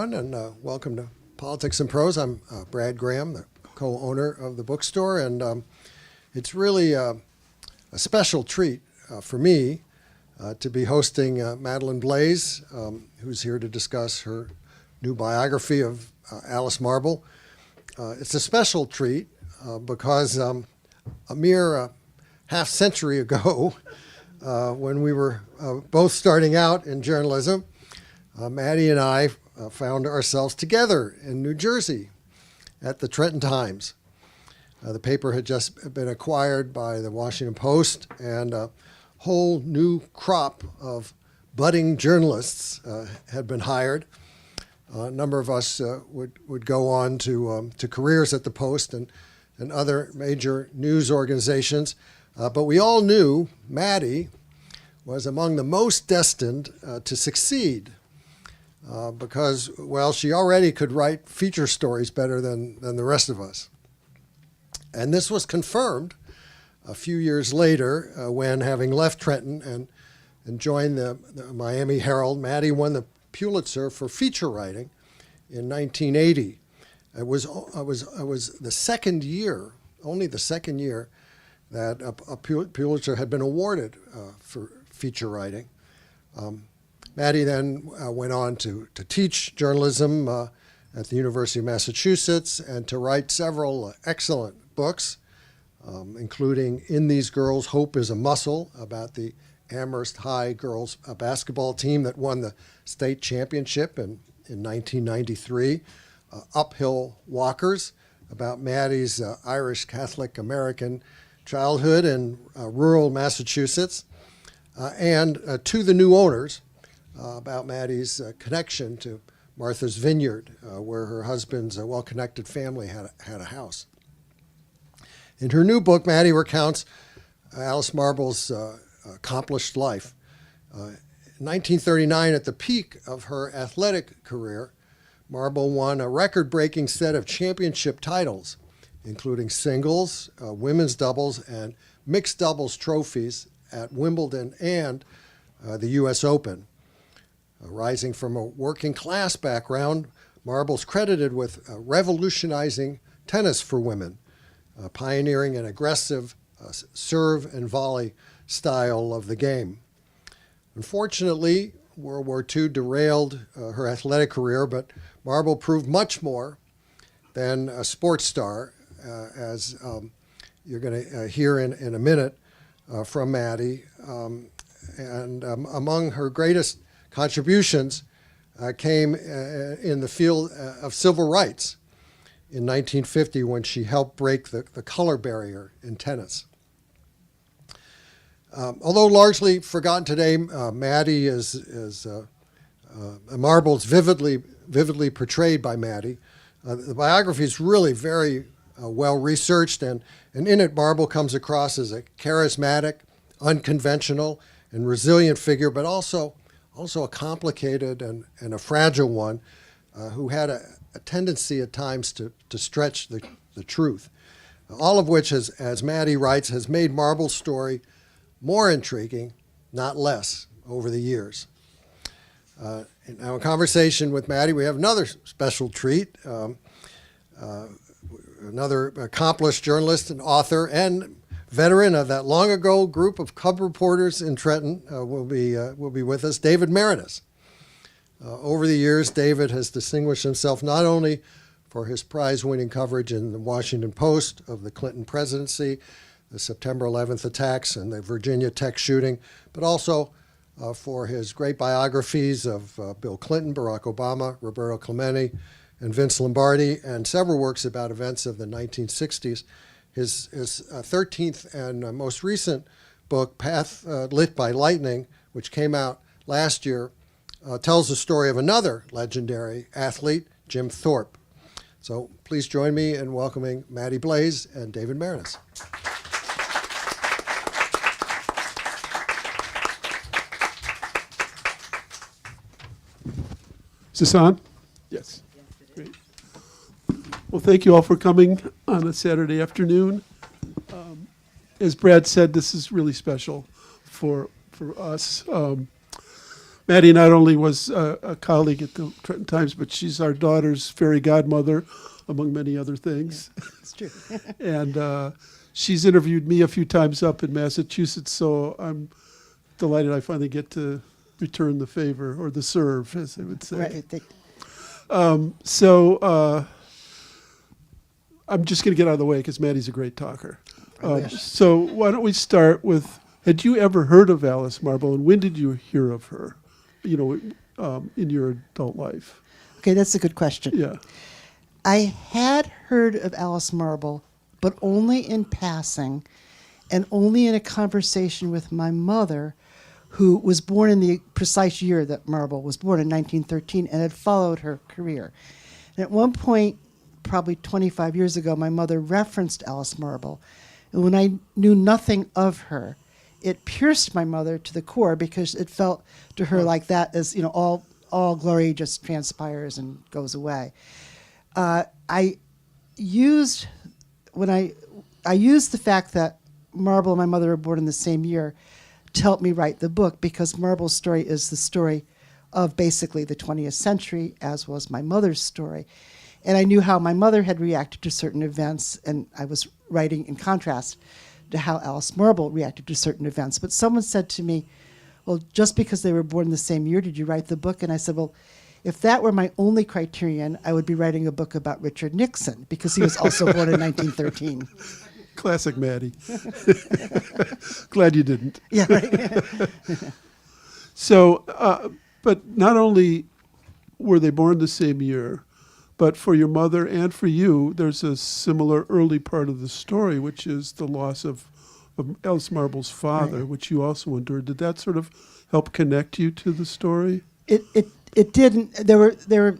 And welcome to Politics and Prose. I'm Brad Graham, the co-owner of the bookstore, and it's really a special treat for me to be hosting Madeleine Blais, who's here to discuss her new biography of Alice Marble. It's a special treat because a mere half century ago, when we were both starting out in journalism, Maddie and I found ourselves together in New Jersey at the Trenton Times. The paper had just been acquired by the Washington Post, and a whole new crop of budding journalists had been hired. A number of us would go on to careers at the Post and other major news organizations. But we all knew Maddie was among the most destined to succeed because, well, she already could write feature stories better than the rest of us. And this was confirmed a few years later when, having left Trenton and joined the Miami Herald, Maddie won the Pulitzer for feature writing in 1980. It was the second year, only the second year, that a Pulitzer had been awarded for feature writing. Maddie then went on to teach journalism at the University of Massachusetts and to write several excellent books, including In These Girls, Hope is a Muscle, about the Amherst High girls basketball team that won the state championship in 1993, Uphill Walkers, about Maddie's Irish Catholic American childhood in rural Massachusetts, and To the New Owners, about Maddie's connection to Martha's Vineyard, where her husband's well-connected family had a house. In her new book, Maddie recounts Alice Marble's accomplished life. In 1939, at the peak of her athletic career, Marble won a record-breaking set of championship titles, including singles, women's doubles, and mixed doubles trophies at Wimbledon and the U.S. Open. Rising from a working-class background, Marble's credited with revolutionizing tennis for women, pioneering an aggressive serve-and-volley style of the game. Unfortunately, World War II derailed her athletic career, but Marble proved much more than a sports star, as you're going to hear in a minute from Maddie. And among her greatest contributions came in the field of civil rights in 1950 when she helped break the color barrier in tennis. Although largely forgotten today, Maddie is Marble's vividly portrayed by Maddie. The biography is really very well researched, and in it Marble comes across as a charismatic, unconventional, and resilient figure, but also a complicated and a fragile one who had a tendency at times to stretch the truth. All of which, as Maddie writes, has made Marble's story more intriguing, not less, over the years. Now, in conversation with Maddie, we have another special treat. Another accomplished journalist and author and veteran of that long ago group of cub reporters in Trenton will be with us, David Maraniss. Over the years, David has distinguished himself not only for his prize-winning coverage in the Washington Post of the Clinton presidency, the September 11th attacks, and the Virginia Tech shooting, but also for his great biographies of Bill Clinton, Barack Obama, Roberto Clemente, and Vince Lombardi, and several works about events of the 1960s. His 13th and most recent book, Path Lit by Lightning, which came out last year, tells the story of another legendary athlete, Jim Thorpe. So please join me in welcoming Maddie Blais and David Maraniss. Is this on? Yes. Great. Well, thank you all for coming on a Saturday afternoon. As Brad said, this is really special for us. Maddie not only was a colleague at the Trenton Times, but she's our daughter's fairy godmother, among many other things. Yeah, it's true. And she's interviewed me a few times up in Massachusetts, so I'm delighted I finally get to return the favor, or the serve, as they would say. Right. So I'm just going to get out of the way because Maddie's a great talker. So why don't we start with, had you ever heard of Alice Marble, and when did you hear of her, in your adult life? Okay, that's a good question. Yeah. I had heard of Alice Marble, but only in passing and only in a conversation with my mother, who was born in the precise year that Marble was born, in 1913, and had followed her career. And at one point, probably 25 years ago, my mother referenced Alice Marble. And when I knew nothing of her, it pierced my mother to the core, because it felt to her like that is, all glory just transpires and goes away. I used the fact that Marble and my mother were born in the same year to help me write the book, because Marble's story is the story of basically the 20th century, as was my mother's story. And I knew how my mother had reacted to certain events, and I was writing in contrast to how Alice Marble reacted to certain events. But someone said to me, well, just because they were born the same year, did you write the book? And I said, well, if that were my only criterion, I would be writing a book about Richard Nixon, because he was also born in 1913. Classic Maddie. Glad you didn't. Yeah, right. So, but not only were they born the same year, but for your mother and for you, there's a similar early part of the story, which is the loss of Alice Marble's father, Right. which you also endured. Did that sort of help connect you to the story? It didn't. There were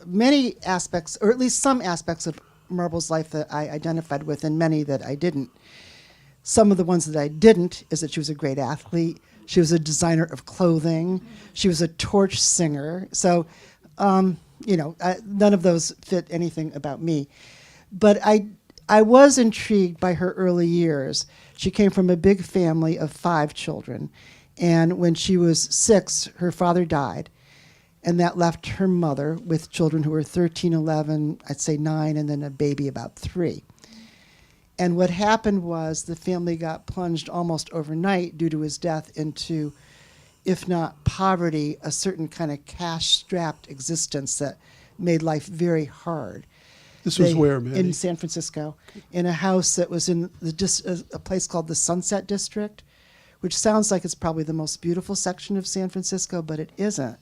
many aspects, or at least some aspects of Marble's life that I identified with, and many that I didn't. Some of the ones that I didn't is that she was a great athlete. She was a designer of clothing. She was a torch singer. So, none of those fit anything about me. But I was intrigued by her early years. She came from a big family of 5 children. And when she was 6, her father died. And that left her mother with children who were 13, 11, I'd say 9, and then a baby about 3. And what happened was the family got plunged almost overnight due to his death into, if not poverty, a certain kind of cash-strapped existence that made life very hard. This was where, Maddie? In San Francisco, in a house that was in a place called the Sunset District, which sounds like it's probably the most beautiful section of San Francisco, but it isn't.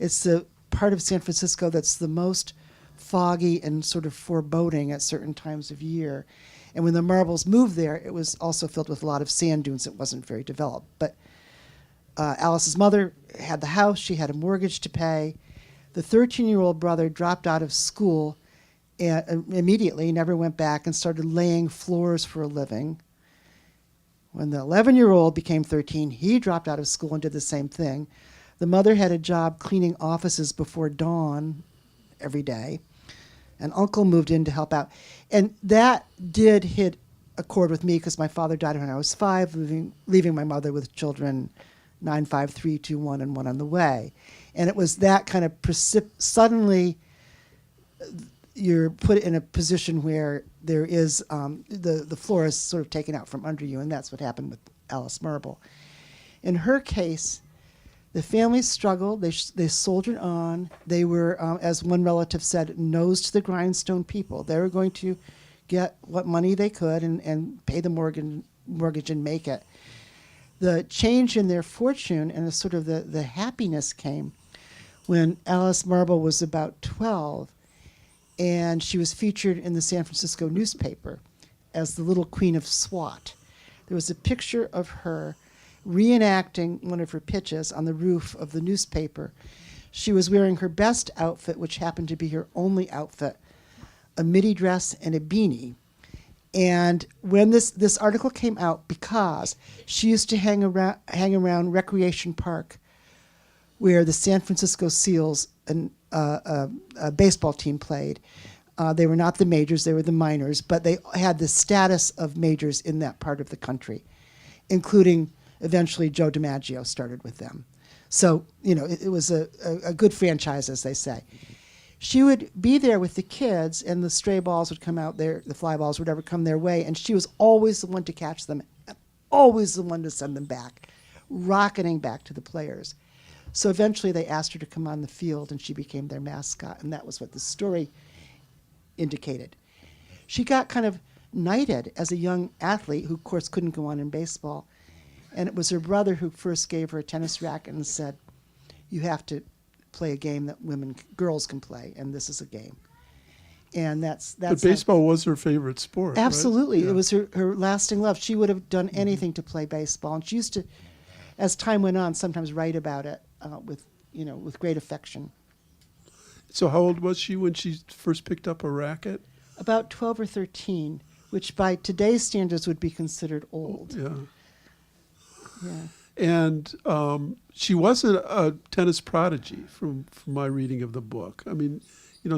It's the part of San Francisco that's the most foggy and sort of foreboding at certain times of year. And when the Marbles moved there, it was also filled with a lot of sand dunes. It wasn't very developed. But Alice's mother had the house. She had a mortgage to pay. The 13-year-old brother dropped out of school immediately, never went back, and started laying floors for a living. When the 11-year-old became 13, he dropped out of school and did the same thing. The mother had a job cleaning offices before dawn every day. An uncle moved in to help out. And that did hit a chord with me, because my father died when I was 5, leaving my mother with children 9, 5, 3, 2, 1, and 1 on the way. And it was that kind of suddenly you're put in a position where there is the floor is sort of taken out from under you, and that's what happened with Alice Marble. In her case, the family struggled. They soldiered on. They were, as one relative said, nose to the grindstone people. They were going to get what money they could and pay the mortgage and make it. The change in their fortune and the happiness came when Alice Marble was about 12, and she was featured in the San Francisco newspaper as the little queen of SWAT. There was a picture of her reenacting one of her pitches on the roof of the newspaper. She was wearing her best outfit, which happened to be her only outfit, a midi dress and a beanie. And when this article came out, because she used to hang around Recreation Park, where the San Francisco Seals, a baseball team, played. They were not the majors, they were the minors, but they had the status of majors in that part of the country, including eventually Joe DiMaggio started with them. So, it was a good franchise, as they say. She would be there with the kids, and the stray balls would come out there, the fly balls would ever come their way, and she was always the one to catch them, always the one to send them back, rocketing back to the players. So eventually they asked her to come on the field, and she became their mascot, and that was what the story indicated. She got kind of knighted as a young athlete who, of course, couldn't go on in baseball, and it was her brother who first gave her a tennis racket and said, "You have to play a game that girls can play, and this is a game." And that's But baseball was her favorite sport. absolutely. Right? Yeah. It was her lasting love. She would have done anything to play baseball, and she used to, as time went on, sometimes write about it with great affection. So how old was she when she first picked up a racket? About 12 or 13, which by today's standards would be considered old. Yeah. Yeah. And she wasn't a tennis prodigy from my reading of the book. I mean,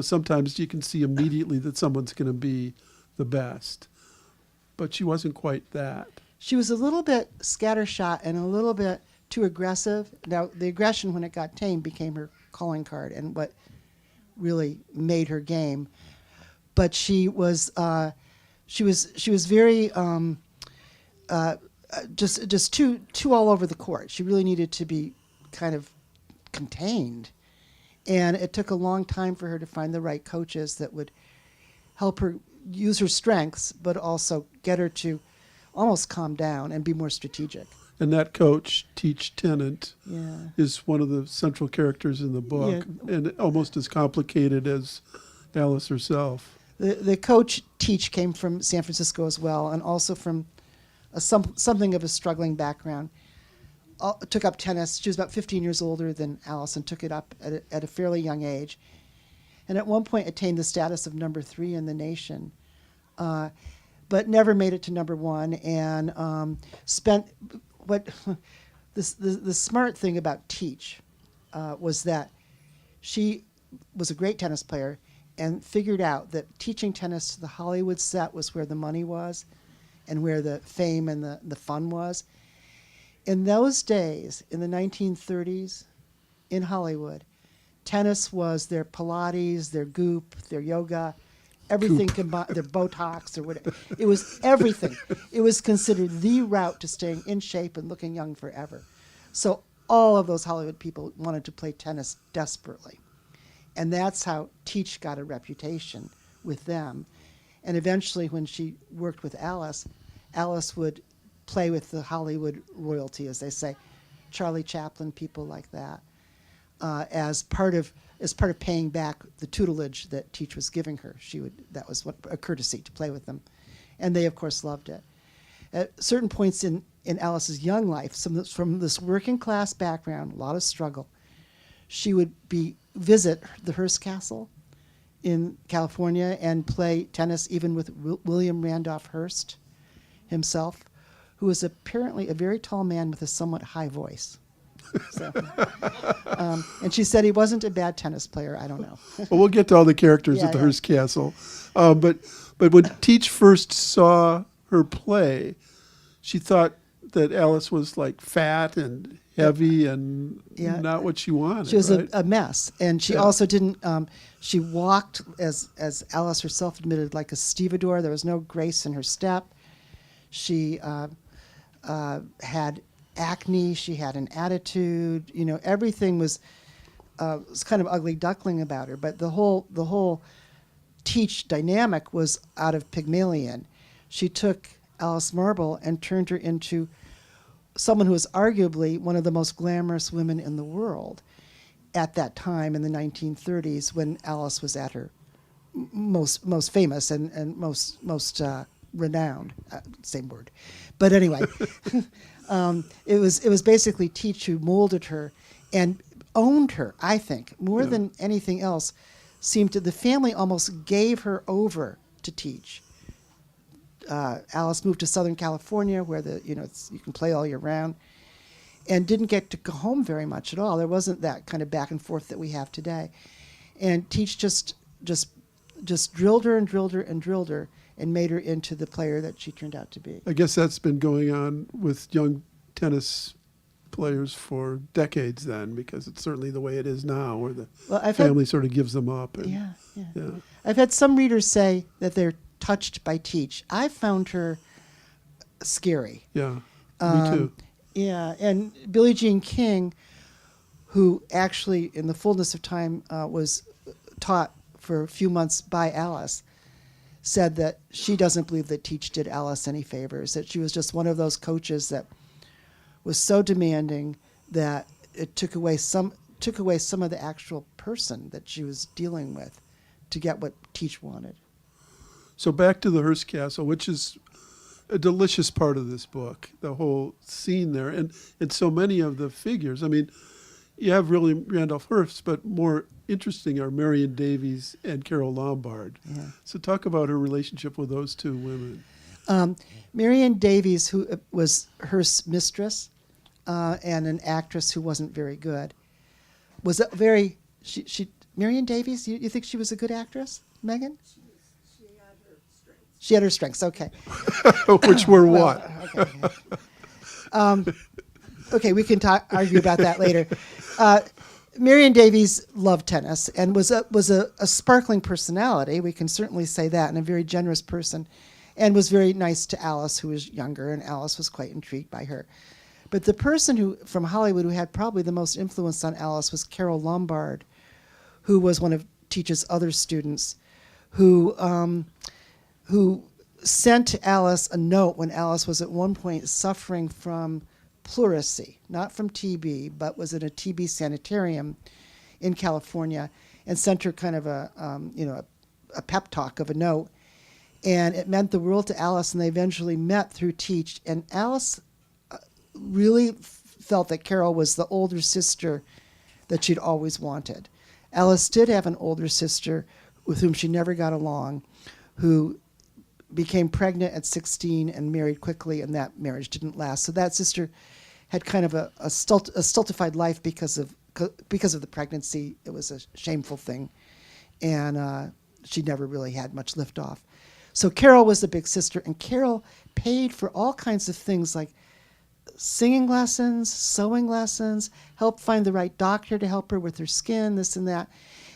sometimes you can see immediately that someone's going to be the best, but she wasn't quite that. She was a little bit scattershot and a little bit too aggressive. Now, the aggression, when it got tamed, became her calling card and what really made her game. But she was very just too all over the court. She really needed to be kind of contained, and it took a long time for her to find the right coaches that would help her use her strengths, but also get her to almost calm down and be more strategic. And that coach, Teach Tennant, Yeah. is one of the central characters in the book, and almost as complicated as Alice herself. The coach Teach came from San Francisco as well, and also from something of a struggling background. Took up tennis. She was about 15 years older than Alice and took it up at a fairly young age. And at one point attained the status of number 3 in the nation, but never made it to number 1. And spent the smart thing about Teach was that she was a great tennis player and figured out that teaching tennis to the Hollywood set was where the money was and where the fame and the fun was. In those days, in the 1930s, in Hollywood, tennis was their Pilates, their Goop, their yoga, everything combined, their Botox or whatever. It was everything. It was considered the route to staying in shape and looking young forever. So all of those Hollywood people wanted to play tennis desperately. And that's how Teach got a reputation with them. And eventually, when she worked with Alice, Alice would play with the Hollywood royalty, as they say, Charlie Chaplin, people like that, as part of paying back the tutelage that Teach was giving her. That was a courtesy to play with them, and they of course loved it. At certain points in Alice's young life, from this working class background, a lot of struggle, she would visit the Hearst Castle in California and play tennis even with William Randolph Hearst himself, who was apparently a very tall man with a somewhat high voice. So, and she said he wasn't a bad tennis player. I don't know. Well, we'll get to all the characters at the Hearst Castle. But when Teach first saw her play, she thought that Alice was like fat and heavy and not what she wanted. She was right? a mess, and she also didn't. She walked, as Alice herself admitted, like a stevedore. There was no grace in her step. She had acne. She had an attitude. Everything was kind of ugly duckling about her. But the whole Teach dynamic was out of Pygmalion. She took Alice Marble and turned her into someone who was arguably one of the most glamorous women in the world at that time in the 1930s, when Alice was at her most famous and most renowned, same word. But anyway, it was basically Teach who molded her and owned her, I think, more than anything else. The family almost gave her over to Teach. Alice moved to Southern California, where you can play all year round, and didn't get to go home very much at all. There wasn't that kind of back and forth that we have today. And Teach just drilled her and drilled her and drilled her and made her into the player that she turned out to be. I guess that's been going on with young tennis players for decades then, because it's certainly the way it is now, where the I've family sort of gives them up. And, yeah. I've had some readers say that they're touched by Teach. I found her scary. Yeah, me too. Yeah, and Billie Jean King, who actually, in the fullness of time, was taught for a few months by Alice, said that she doesn't believe that Teach did Alice any favors, that she was just one of those coaches that was so demanding that it took away some of the actual person that she was dealing with to get what Teach wanted. So back to the Hearst Castle, which is a delicious part of this book, the whole scene there, and so many of the figures. I mean, you have really Randolph Hearst, but more interesting are Marion Davies and Carole Lombard. Yeah. So talk about her relationship with those two women. Marion Davies, who was Hearst's mistress and an actress who wasn't very good, was a very Marion Davies. You think she was a good actress, Megan? She had her strengths. Okay. Which were what? Okay. Okay, we can argue about that later. Marion Davies loved tennis and was a sparkling personality. We can certainly say that, and a very generous person, and was very nice to Alice, who was younger, and Alice was quite intrigued by her. But the person from Hollywood who had probably the most influence on Alice was Carole Lombard, who was one of Teach's other students, who sent Alice a note when Alice was at one point suffering from pleurisy, not from TB, but was in a TB sanitarium in California, and sent her kind of a pep talk of a note. And it meant the world to Alice, and they eventually met through Teach. And Alice really felt that Carole was the older sister that she'd always wanted. Alice did have an older sister with whom she never got along, who became pregnant at 16 and married quickly, and that marriage didn't last. So that sister had kind of a stultified life because of the pregnancy. It was a shameful thing, and she never really had much lift off. So Carole was the big sister, and Carole paid for all kinds of things like singing lessons, sewing lessons, helped find the right doctor to help her with her skin, this and that,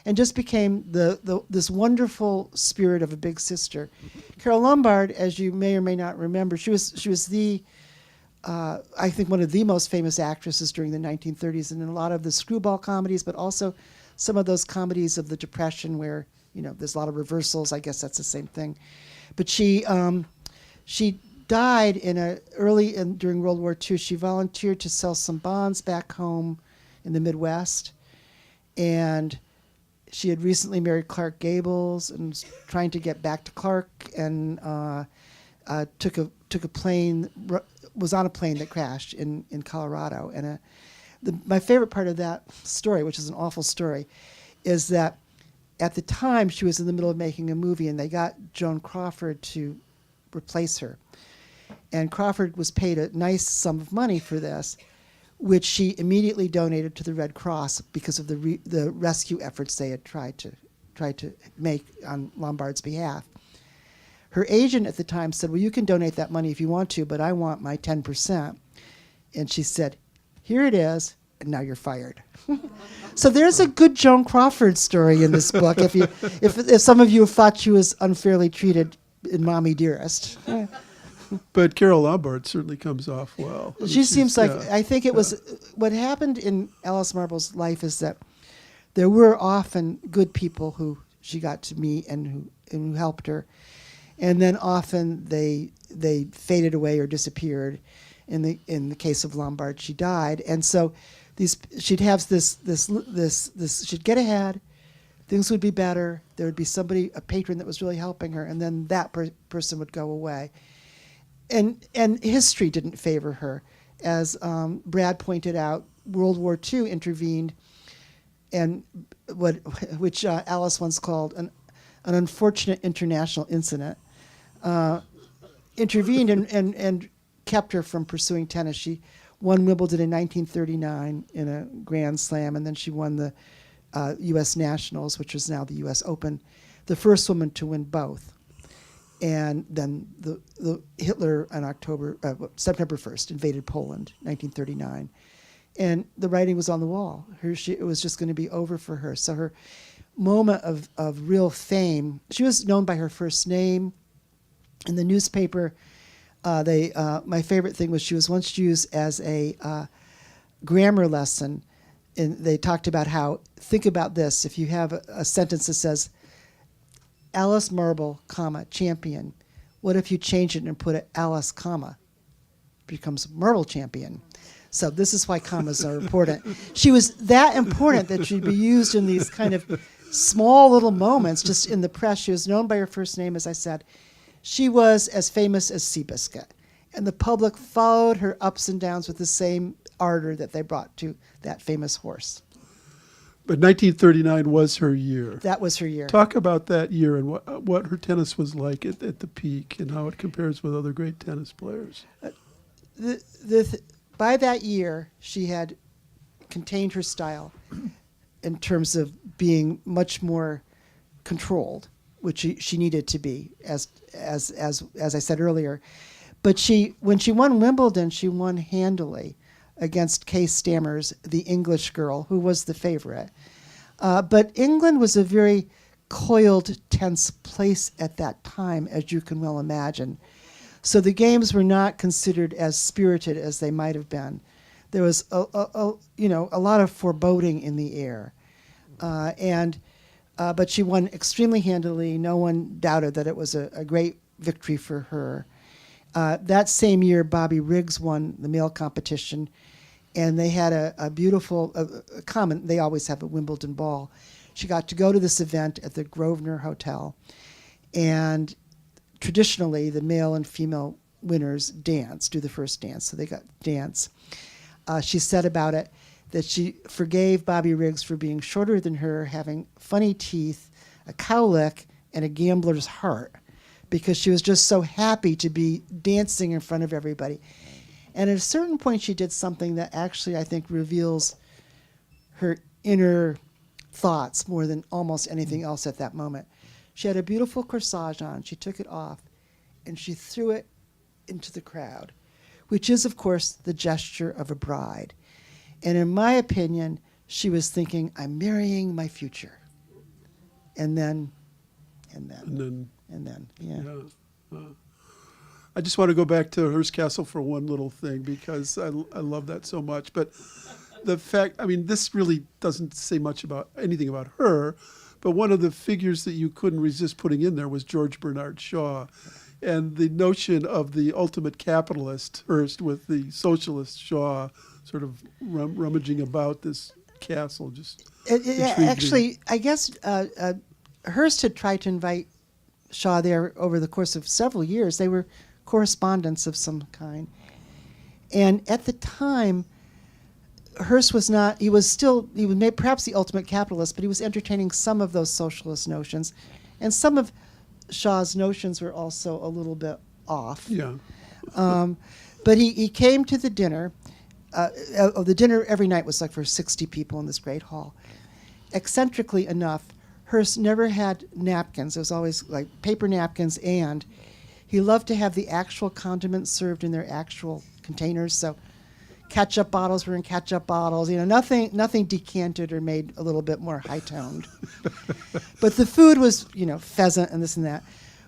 and just became this wonderful spirit of a big sister. Carole Lombard, as you may or may not remember, she was the I think one of the most famous actresses during the 1930s, and in a lot of the screwball comedies, but also some of those comedies of the Depression where there's a lot of reversals. I guess that's the same thing. But she died during World War II. She volunteered to sell some bonds back home in the Midwest, and she had recently married Clark Gables and was trying to get back to Clark, and took a plane, was on a plane that crashed in Colorado. And my favorite part of that story, which is an awful story, is that at the time she was in the middle of making a movie, and they got Joan Crawford to replace her. And Crawford was paid a nice sum of money for this, which she immediately donated to the Red Cross because of the rescue efforts they had tried to make on Lombard's behalf. Her agent at the time said, "Well, you can donate that money if you want to, but I want my 10%. And she said, "Here it is, and now you're fired." So there's a good Joan Crawford story in this book. If some of you have thought she was unfairly treated in Mommy Dearest. But Carole Lombard certainly comes off well. She seems like, I think it was, what happened in Alice Marble's life is that there were often good people who she got to meet and who helped her. And then often they faded away or disappeared. In the case of Lombard, she died. And so she'd have this, she'd get ahead, things would be better, there would be a patron that was really helping her, and then that person would go away. And history didn't favor her. As Brad pointed out, World War II intervened, and which Alice once called an unfortunate international incident, intervened and kept her from pursuing tennis. She won Wimbledon in 1939 in a Grand Slam, and then she won the U.S. Nationals, which is now the U.S. Open, the first woman to win both. And then the Hitler on September 1st invaded Poland, 1939. and the writing was on the wall. It was just going to be over for her. So her moment of real fame, she was known by her first name. In the newspaper, my favorite thing was she was once used as a grammar lesson. And they talked about how, think about this, if you have a sentence that says, Alice Marble, comma, champion, what if you change it and put it Alice, comma, becomes Marble champion? So this is why commas are important. She was that important that she'd be used in these kind of small little moments just in the press. She was known by her first name, as I said. She was as famous as Seabiscuit. And the public followed her ups and downs with the same ardor that they brought to that famous horse. But 1939 was her year. That was her year. Talk about that year and what her tennis was like at the peak and how it compares with other great tennis players. By that year, she had contained her style in terms of being much more controlled, which she needed to be, as I said earlier. But when she won Wimbledon, she won handily against Kay Stammers, the English girl, who was the favorite. But England was a very coiled, tense place at that time, as you can well imagine. So the games were not considered as spirited as they might have been. There was a lot of foreboding in the air. But she won extremely handily. No one doubted that it was a great victory for her. That same year, Bobby Riggs won the male competition, and they had a beautiful common. They always have a Wimbledon ball. She got to go to this event at the Grosvenor Hotel, and traditionally, the male and female winners do the first dance, so they got dance. She said about it that she forgave Bobby Riggs for being shorter than her, having funny teeth, a cowlick, and a gambler's heart, because she was just so happy to be dancing in front of everybody. And at a certain point, she did something that actually, I think, reveals her inner thoughts more than almost anything else at that moment. She had a beautiful corsage on. She took it off, and she threw it into the crowd, which is, of course, the gesture of a bride. And in my opinion, she was thinking, I'm marrying my future. And then, yeah. I just want to go back to Hearst Castle for one little thing, because I love that so much. But the fact, this really doesn't say much about anything about her, but one of the figures that you couldn't resist putting in there was George Bernard Shaw. And the notion of the ultimate capitalist, Hearst, with the socialist Shaw sort of rummaging about this castle, just actually, I guess Hearst had tried to invite Shaw there over the course of several years. They were correspondents of some kind. And at the time, Hearst was not, he was perhaps the ultimate capitalist, but he was entertaining some of those socialist notions. And some of Shaw's notions were also a little bit off. Yeah. But he came to the dinner. The dinner every night was like for 60 people in this great hall. Eccentrically enough, Hearst never had napkins. It was always like paper napkins, and he loved to have the actual condiments served in their actual containers. So ketchup bottles were in ketchup bottles. Nothing decanted or made a little bit more high-toned. But the food was, pheasant and this and that.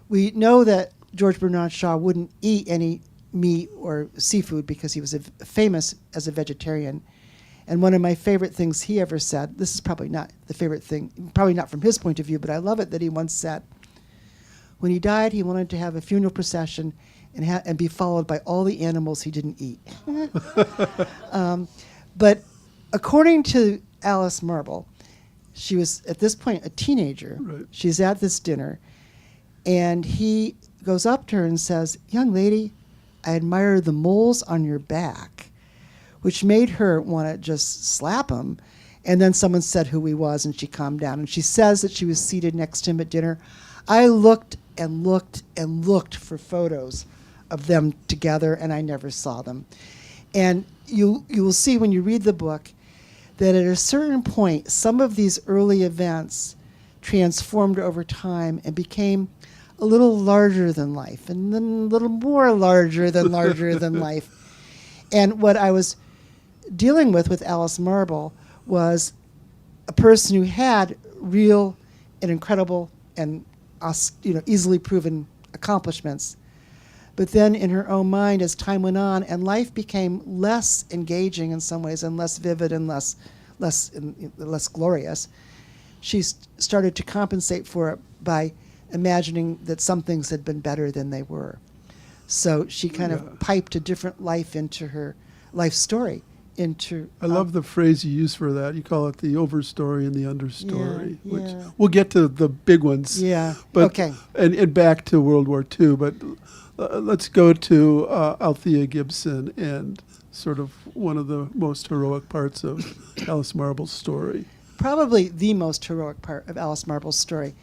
We know that George Bernard Shaw wouldn't eat any meat or seafood because he was famous as a vegetarian. And one of my favorite things he ever said, this is probably not the favorite thing, probably not from his point of view, but I love it that he once said, when he died, he wanted to have a funeral procession and be followed by all the animals he didn't eat. But according to Alice Marble, she was at this point a teenager. Right. She's at this dinner, and he goes up to her and says, "Young lady, I admire the moles on your back," which made her want to just slap him. And then someone said who he was, and she calmed down. And she says that she was seated next to him at dinner. I looked and looked and looked for photos of them together, and I never saw them. And you will see when you read the book that at a certain point, some of these early events transformed over time and became a little larger than life, and then a little more larger than life. And what I was dealing with Alice Marble was a person who had real and incredible and easily proven accomplishments. But then in her own mind, as time went on and life became less engaging in some ways and less vivid and less glorious, she started to compensate for it by imagining that some things had been better than they were. So she kind of piped a different life into her life story. I love the phrase you use for that. You call it the overstory and the understory, Yeah, which yeah. we'll get to the big ones. Yeah. But, Okay. And back to World War II, but let's go to Althea Gibson and sort of one of the most heroic parts of Alice Marble's story. Probably the most heroic part of Alice Marble's story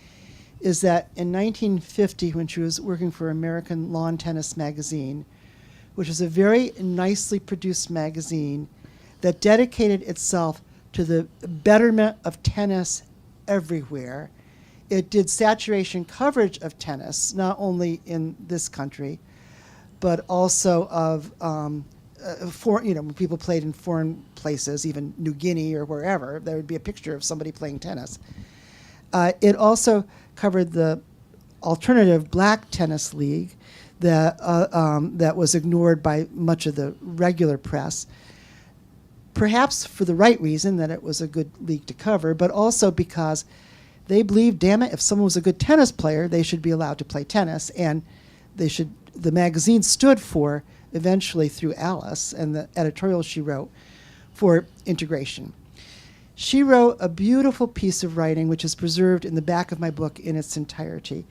is that in 1950, when she was working for American Lawn Tennis Magazine, which was a very nicely produced magazine that dedicated itself to the betterment of tennis everywhere. It did saturation coverage of tennis, not only in this country, but also of when people played in foreign places, even New Guinea or wherever, there would be a picture of somebody playing tennis. It also covered the alternative black tennis league that was ignored by much of the regular press, perhaps for the right reason, that it was a good league to cover, but also because they believed, damn it, if someone was a good tennis player, they should be allowed to play tennis, and the magazine stood for, eventually through Alice and the editorial she wrote, for integration. She wrote a beautiful piece of writing, which is preserved in the back of my book in its entirety,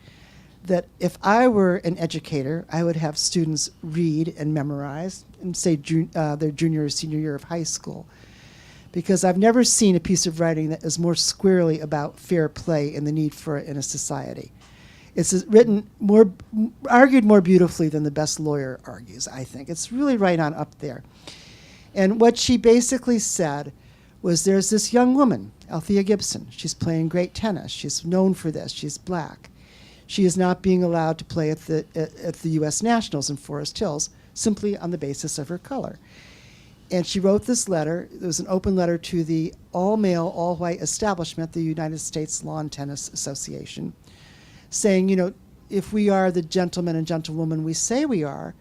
that if I were an educator, I would have students read and memorize in, say, their junior or senior year of high school. Because I've never seen a piece of writing that is more squarely about fair play and the need for it in a society. It's argued more beautifully than the best lawyer argues, I think. It's really right on up there. And what she basically said was, there's this young woman, Althea Gibson. She's playing great tennis. She's known for this. She's black. She is not being allowed to play at the U.S. Nationals in Forest Hills simply on the basis of her color. And she wrote this letter. It was an open letter to the all-male, all-white establishment, the United States Lawn Tennis Association, saying, if we are the gentlemen and gentlewomen we say we are,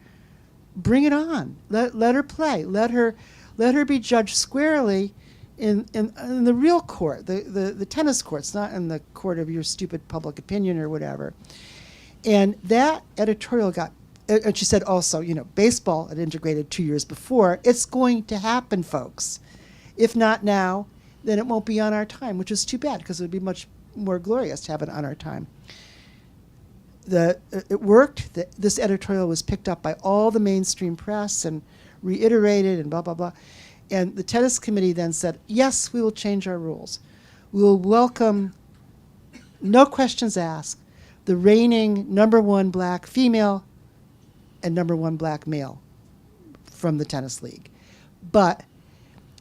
bring it on. Let her play. Let her be judged squarely in the real court, the tennis courts, not in the court of your stupid public opinion or whatever. And that editorial and she said also, baseball had integrated 2 years before. It's going to happen, folks. If not now, then it won't be on our time, which is too bad, because it would be much more glorious to have it on our time. It worked. This editorial was picked up by all the mainstream press and reiterated and blah, blah, blah. And the tennis committee then said, yes, we will change our rules. We will welcome, no questions asked, the reigning #1 black female and #1 black male from the tennis league. But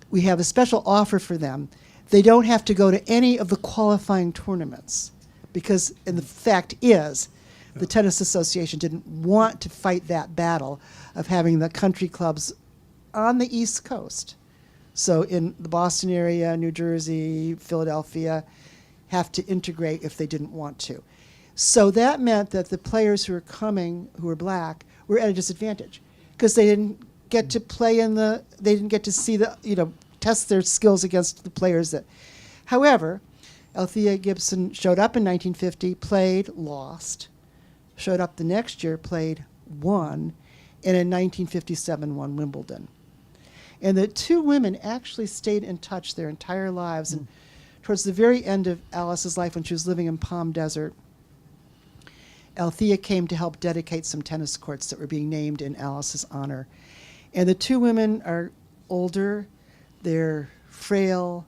we have a special offer for them. They don't have to go to any of the qualifying tournaments, because, and the fact is, the Tennis Association didn't want to fight that battle of having the country clubs on the East Coast. So in the Boston area, New Jersey, Philadelphia, have to integrate if they didn't want to. So that meant that the players who were coming, who were black, were at a disadvantage, because they didn't get to play they didn't get to see test their skills against the players that. However, Althea Gibson showed up in 1950, played, lost, showed up the next year, played, won, and in 1957 won Wimbledon. And the two women actually stayed in touch their entire lives. And towards the very end of Alice's life, when she was living in Palm Desert, Althea came to help dedicate some tennis courts that were being named in Alice's honor. And the two women are older, they're frail,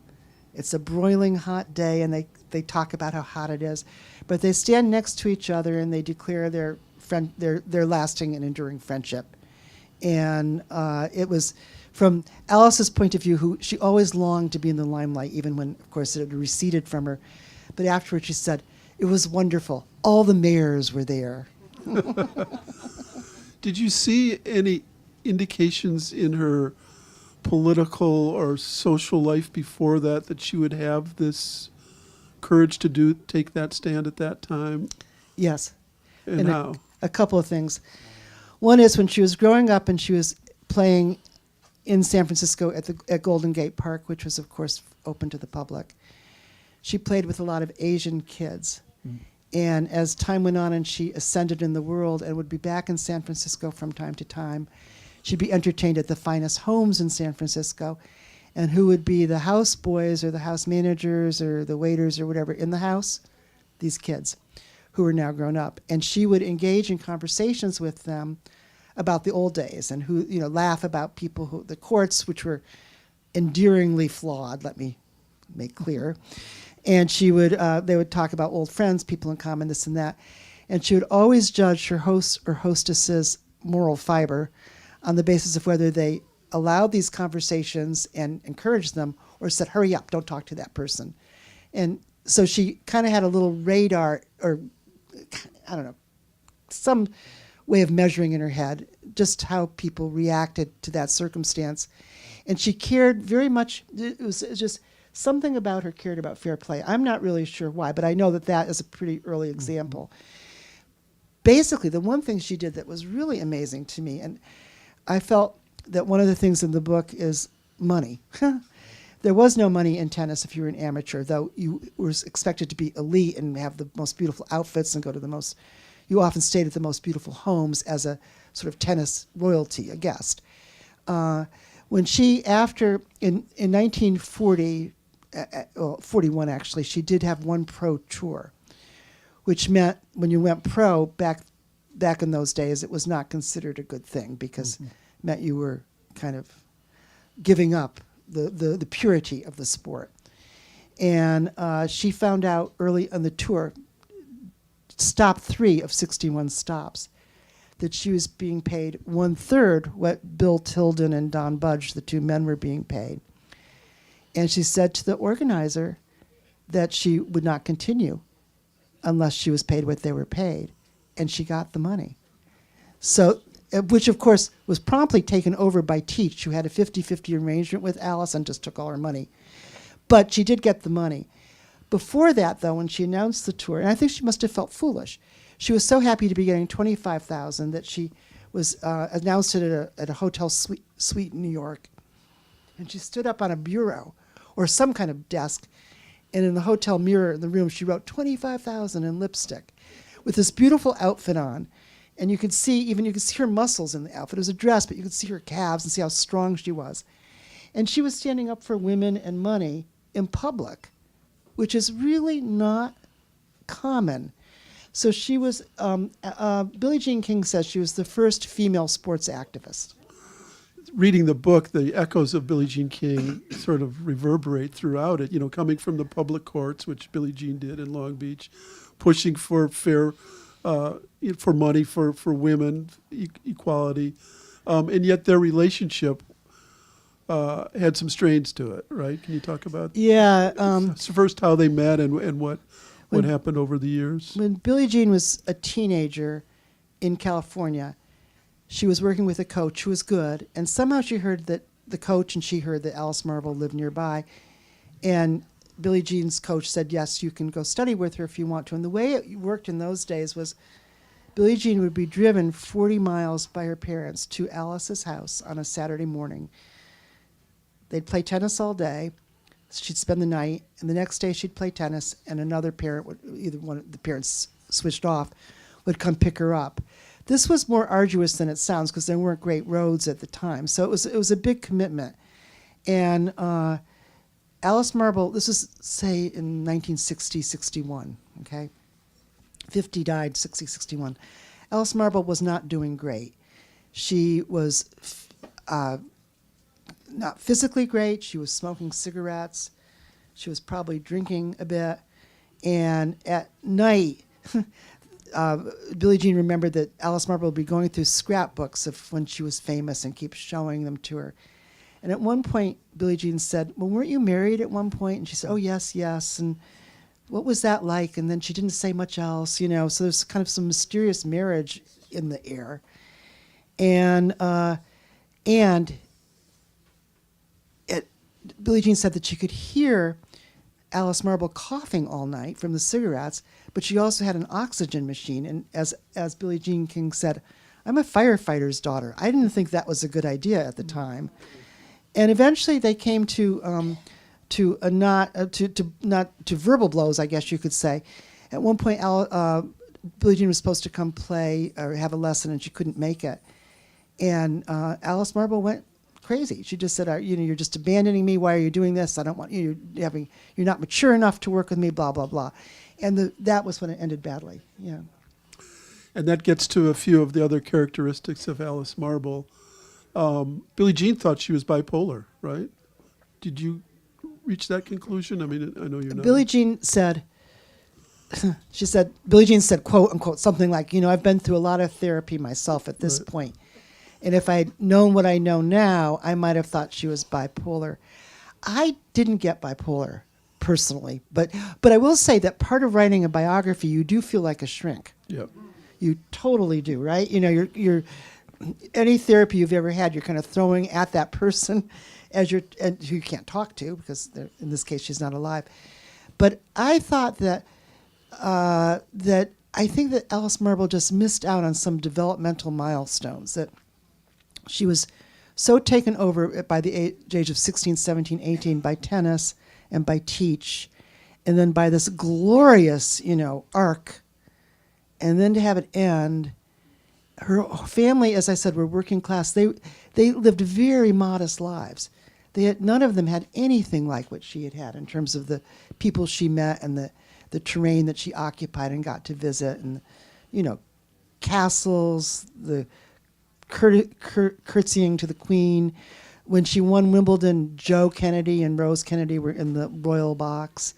it's a broiling hot day, and they talk about how hot it is. But they stand next to each other and they declare their lasting and enduring friendship. And it was, from Alice's point of view, she always longed to be in the limelight, even when, of course, it had receded from her. But afterwards she said, it was wonderful. All the mayors were there. Did you see any indications in her political or social life before that she would have this courage to take that stand at that time? Yes. And how? A couple of things. One is when she was growing up and she was playing in San Francisco at Golden Gate Park, which was, of course, open to the public. She played with a lot of Asian kids. And as time went on and she ascended in the world and would be back in San Francisco from time to time, she'd be entertained at the finest homes in San Francisco. And who would be the house boys or the house managers or the waiters or whatever in the house? These kids who are now grown up. And she would engage in conversations with them about the old days and who, laugh about people the courts, which were endearingly flawed, let me make clear. And they would talk about old friends, people in common, this and that. And she would always judge her hosts or hostesses' moral fiber on the basis of whether they allowed these conversations and encouraged them or said, hurry up, don't talk to that person. And so she kind of had a little radar, or I don't know, some way of measuring in her head just how people reacted to that circumstance. And she cared very much, it was just something about her cared about fair play. I'm not really sure why, but I know that is a pretty early example. Basically, the one thing she did that was really amazing to me, and I felt that one of the things in the book is money. There was no money in tennis if you were an amateur, though you were expected to be elite and have the most beautiful outfits and you often stayed at the most beautiful homes as a sort of tennis royalty, a guest. When she, in 1940, 41 actually, she did have one pro tour, which meant when you went pro back in those days, it was not considered a good thing because it meant you were kind of giving up the purity of the sport. And she found out early on the tour, stop 3 of 61 stops, that she was being paid 1/3 what Bill Tilden and Don Budge, the 2 men, were being paid. And she said to the organizer that she would not continue unless she was paid what they were paid. And she got the money. So, which of course was promptly taken over by Teach, who had a 50-50 arrangement with Alice and just took all her money. But she did get the money. Before that, though, when she announced the tour, and I think she must have felt foolish, she was so happy to be getting $25,000 that she was announced it at a hotel suite in New York. And she stood up on a bureau or some kind of desk, and in the hotel mirror in the room, she wrote $25,000 in lipstick with this beautiful outfit on. And you could see her muscles in the outfit. It was a dress, but you could see her calves and see how strong she was. And she was standing up for women and money in public, which is really not common. So she was, Billie Jean King says she was the first female sports activist. Reading the book, the echoes of Billie Jean King sort of reverberate throughout it, coming from the public courts, which Billie Jean did in Long Beach, pushing for fair, for money for women, equality, and yet their relationship had some strains to it, right? Can you talk about first how they met and what happened over the years? When Billie Jean was a teenager in California, she was working with a coach who was good, and somehow she heard that the coach and she heard that Alice Marble lived nearby, and Billie Jean's coach said, yes, you can go study with her if you want to. And the way it worked in those days was Billie Jean would be driven 40 miles by her parents to Alice's house on a Saturday morning. They'd play tennis all day. She'd spend the night, and the next day she'd play tennis, and another parent either one of the parents switched off, would come pick her up. This was more arduous than it sounds because there weren't great roads at the time. So it was a big commitment. And Alice Marble, this was, say, in 1960, 61, okay? 50 died, 60, 61. Alice Marble was not doing great. She was not physically great. She was smoking cigarettes. She was probably drinking a bit. And at night, Billie Jean remembered that Alice Marble would be going through scrapbooks of when she was famous and keep showing them to her. And at one point, Billie Jean said, well, weren't you married at one point? And she said, oh, yes, yes. And what was that like? And then she didn't say much else, So there's kind of some mysterious marriage in the air. And Billie Jean said that she could hear Alice Marble coughing all night from the cigarettes, but she also had an oxygen machine. And as Billie Jean King said, I'm a firefighter's daughter. I didn't think that was a good idea at the time. And eventually they came to verbal blows, I guess you could say. At one point, Billie Jean was supposed to come play or have a lesson, and she couldn't make it. And Alice Marble went crazy. She just said, you're just abandoning me. Why are you doing this? I don't want you. You're not mature enough to work with me. Blah blah blah. And that was when it ended badly. Yeah. And that gets to a few of the other characteristics of Alice Marble. Billie Jean thought she was bipolar, right? Did you reach that conclusion? I mean, I know you're not. Billie Jean said, Billie Jean said, quote unquote, something like, I've been through a lot of therapy myself at this point. And if I'd known what I know now, I might have thought she was bipolar. I didn't get bipolar personally, but I will say that part of writing a biography, you do feel like a shrink. Yep. You totally do, right? You're any therapy you've ever had, you're kind of throwing at that person and who you can't talk to because in this case she's not alive. But I thought that I think that Alice Marble just missed out on some developmental milestones, that she was so taken over by the age of 16, 17, 18 by tennis and by teach, and then by this glorious, arc, and then to have it end. Her family, as I said, were working class. They lived very modest lives. None of them had anything like what she had had in terms of the people she met and the terrain that she occupied and got to visit, and castles, the curtsying to the Queen. When she won Wimbledon, Joe Kennedy and Rose Kennedy were in the royal box,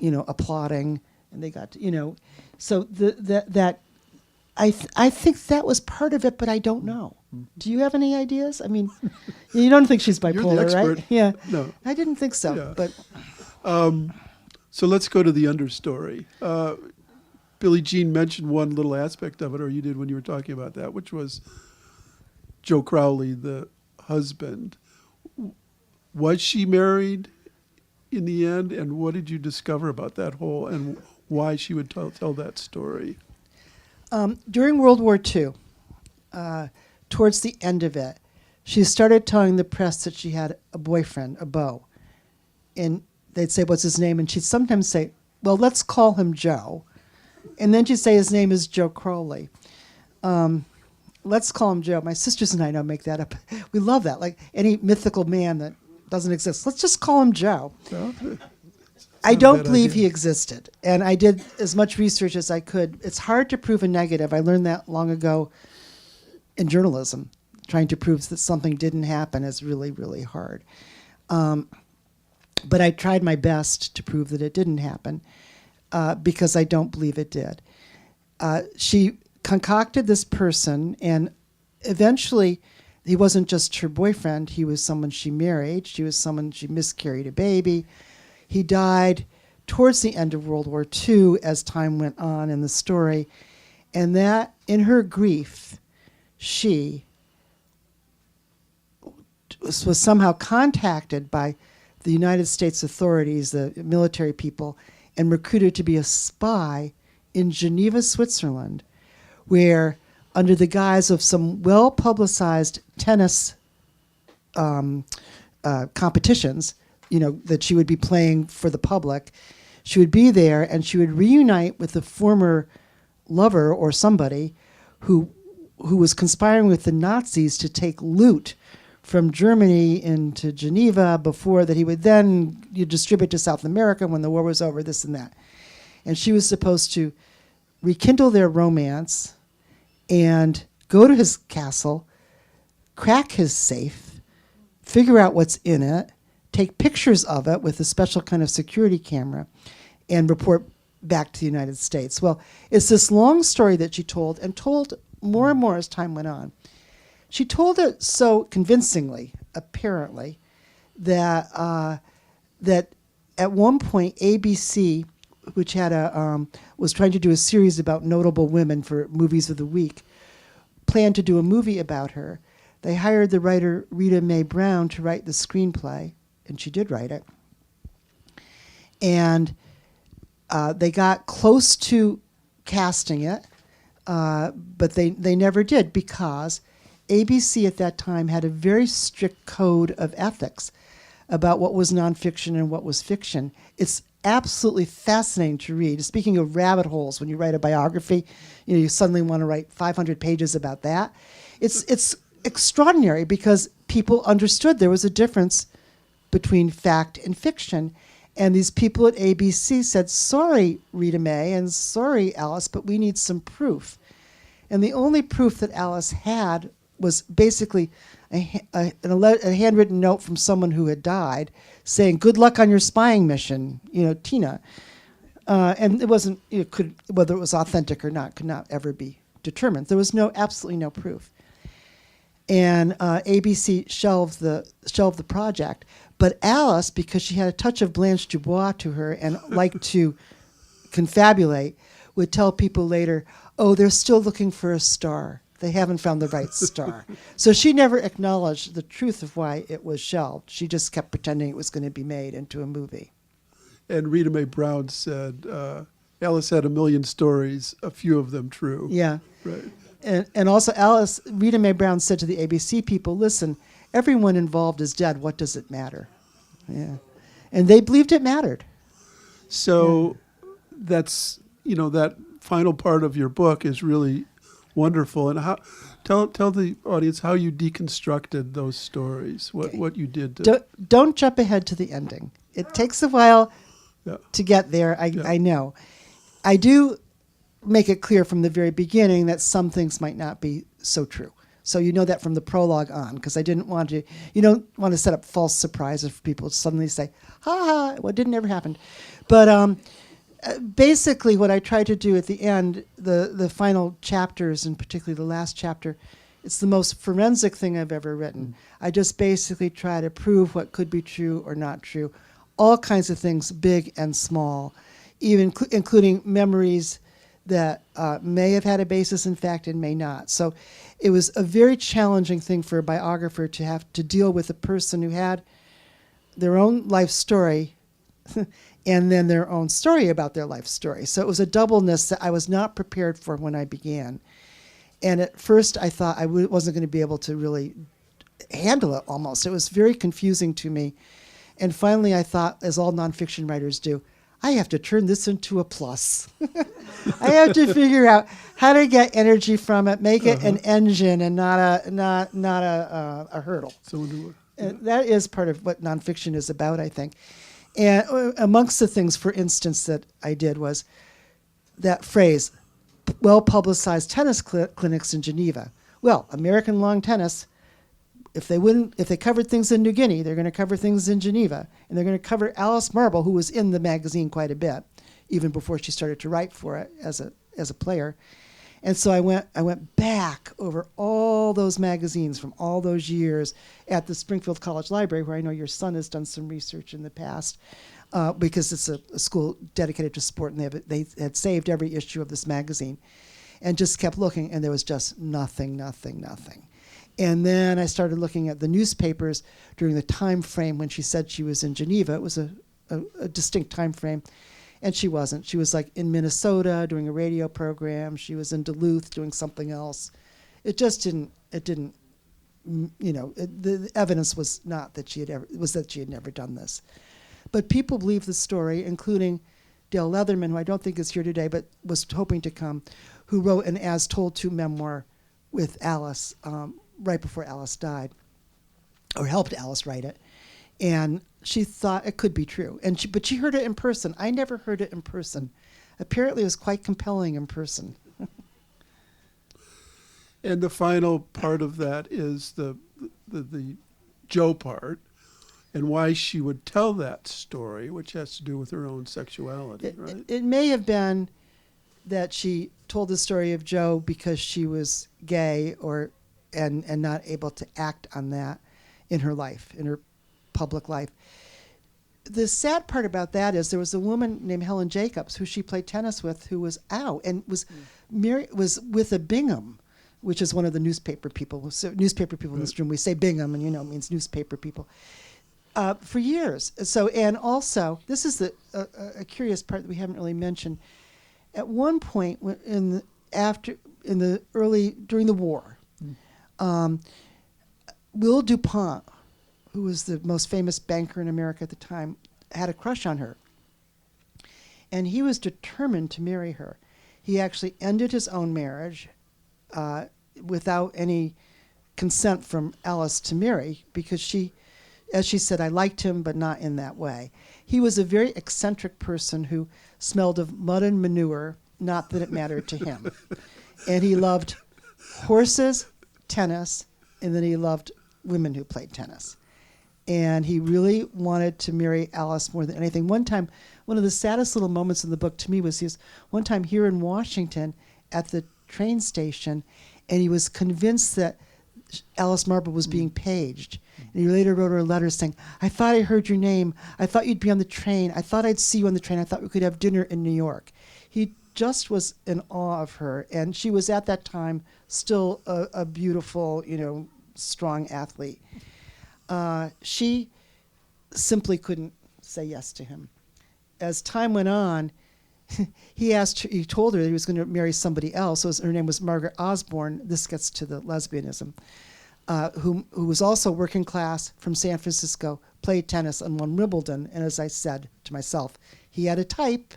applauding, and they got to, so I think that was part of it, but I don't know. Do you have any ideas? I mean, you don't think she's bipolar, You're the expert. right? Yeah. No. I didn't think so, Yeah. but So let's go to the understory. Billie Jean mentioned one little aspect of it, or you did when you were talking about that, which was Joe Crowley, the husband. Was she married in the end, and what did you discover about that whole, and why she would tell that story? during World War II, towards the end of it, she started telling the press that she had a boyfriend, a beau. And they'd say, what's his name? And she'd sometimes say, well, let's call him Joe. And then she'd say his name is Joe Crowley. Let's call him Joe. My sisters and I don't make that up. We love that. Like any mythical man that doesn't exist. Let's just call him Joe. I don't believe he existed. And I did as much research as I could. It's hard to prove a negative. I learned that long ago in journalism. Trying to prove that something didn't happen is really, really hard. But I tried my best to prove that it didn't happen because I don't believe it did. She concocted this person, and eventually he wasn't just her boyfriend. He was someone she married. She was someone she miscarried a baby. He died towards the end of World War II as time went on in the story. And that, in her grief, she was somehow contacted by the United States authorities, the military people, and recruited to be a spy in Geneva, Switzerland, where, under the guise of some well-publicized tennis competitions, that she would be playing for the public, she would be there and she would reunite with the former lover or somebody who was conspiring with the Nazis to take loot from Germany into Geneva before that he would then distribute to South America when the war was over, this and that. And she was supposed to rekindle their romance and go to his castle, crack his safe, figure out what's in it, take pictures of it with a special kind of security camera, and report back to the United States. Well, it's this long story that she told, and told more and more as time went on. She told it so convincingly, apparently, that that at one point ABC, which had was trying to do a series about notable women for Movies of the Week, planned to do a movie about her. They hired the writer Rita Mae Brown to write the screenplay. and she did write it. And they got close to casting it, but they never did, because ABC at that time had a very strict code of ethics about what was nonfiction and what was fiction. It's absolutely fascinating to read. Speaking of rabbit holes, when you write a biography, you suddenly want to write 500 pages about that. It's extraordinary, because people understood there was a difference between fact and fiction. And these people at ABC said, sorry, Rita Mae, and sorry, Alice, but we need some proof. And the only proof that Alice had was basically a handwritten note from someone who had died saying, good luck on your spying mission, Tina. And it wasn't, whether it was authentic or not, could not ever be determined. There was absolutely no proof. And ABC shelved the project. But Alice, because she had a touch of Blanche Dubois to her and liked to confabulate, would tell people later, oh, they're still looking for a star. They haven't found the right star. So she never acknowledged the truth of why it was shelved. She just kept pretending it was going to be made into a movie. And Rita Mae Brown said, Alice had a million stories, a few of them true. Yeah. Right. And also Rita Mae Brown said to the ABC people, listen, everyone involved is dead. What does it matter? Yeah. And they believed it mattered. So that's, that final part of your book is really wonderful. And tell the audience how you deconstructed those stories, what you did to... Don't jump ahead to the ending. It takes a while to get there, I know. I do make it clear from the very beginning that some things might not be so true. So you know that from the prologue on, because I didn't want to, you don't want to set up false surprises for people to suddenly say, ha, well, it didn't ever happen. But basically what I tried to do at the end, the final chapters, and particularly the last chapter, it's the most forensic thing I've ever written. I just basically try to prove what could be true or not true, all kinds of things, big and small, even including memories that may have had a basis in fact and may not. So it was a very challenging thing for a biographer to have to deal with a person who had their own life story and then their own story about their life story. So it was a doubleness that I was not prepared for when I began. And at first I thought I wasn't going to be able to really handle it almost. It was very confusing to me. And finally I thought, as all nonfiction writers do, I have to turn this into a plus. I have to figure out how to get energy from it, make it an engine and not a hurdle. And that is part of what nonfiction is about, I think. And amongst the things, for instance, that I did was that phrase, well-publicized tennis clinics in Geneva. Well, American lawn tennis, if they covered things in New Guinea, they're going to cover things in Geneva, and they're going to cover Alice Marble, who was in the magazine quite a bit, even before she started to write for it as a player. And so I went back over all those magazines from all those years at the Springfield College Library, where I know your son has done some research in the past, because it's a school dedicated to sport, and they had saved every issue of this magazine, and just kept looking, and there was just nothing. And then I started looking at the newspapers during the time frame when she said she was in Geneva. It was a distinct time frame, and she wasn't. She was like in Minnesota doing a radio program. She was in Duluth doing something else. It just didn't. The evidence was not that she had never done this. But people believe the story, including Dale Leatherman, who I don't think is here today, but was hoping to come, who wrote an As Told To memoir with Alice right before Alice died, or helped Alice write it. And she thought it could be true. But she heard it in person. I never heard it in person. Apparently it was quite compelling in person. And the final part of that is the Jo part, and why she would tell that story, which has to do with her own sexuality, right? It may have been that she told the story of Jo because she was gay and not able to act on that in her life, in her public life. The sad part about that is there was a woman named Helen Jacobs who she played tennis with, who was out and was with a Bingham, which is one of the newspaper people. So newspaper people in this room, we say Bingham, and it means newspaper people. For years. So, and also, this is a curious part that we haven't really mentioned. At one point, during the war, Will DuPont, who was the most famous banker in America at the time, had a crush on her. And he was determined to marry her. He actually ended his own marriage without any consent from Alice to marry, because she, as she said, I liked him, but not in that way. He was a very eccentric person who smelled of mud and manure, not that it mattered to him. And he loved horses, tennis, and then he loved women who played tennis. And he really wanted to marry Alice more than anything. One time, one of the saddest little moments in the book to me was he was one time here in Washington at the train station, and he was convinced that Alice Marble was being paged. And he later wrote her a letter saying, I thought I heard your name. I thought you'd be on the train. I thought I'd see you on the train. I thought we could have dinner in New York. He just was in awe of her. And she was at that time still a beautiful, strong athlete. She simply couldn't say yes to him. As time went on, he told her that he was going to marry somebody else. So her name was Margaret Osborne. This gets to the lesbianism. Who was also working class from San Francisco, played tennis and won Wimbledon. And as I said to myself, he had a type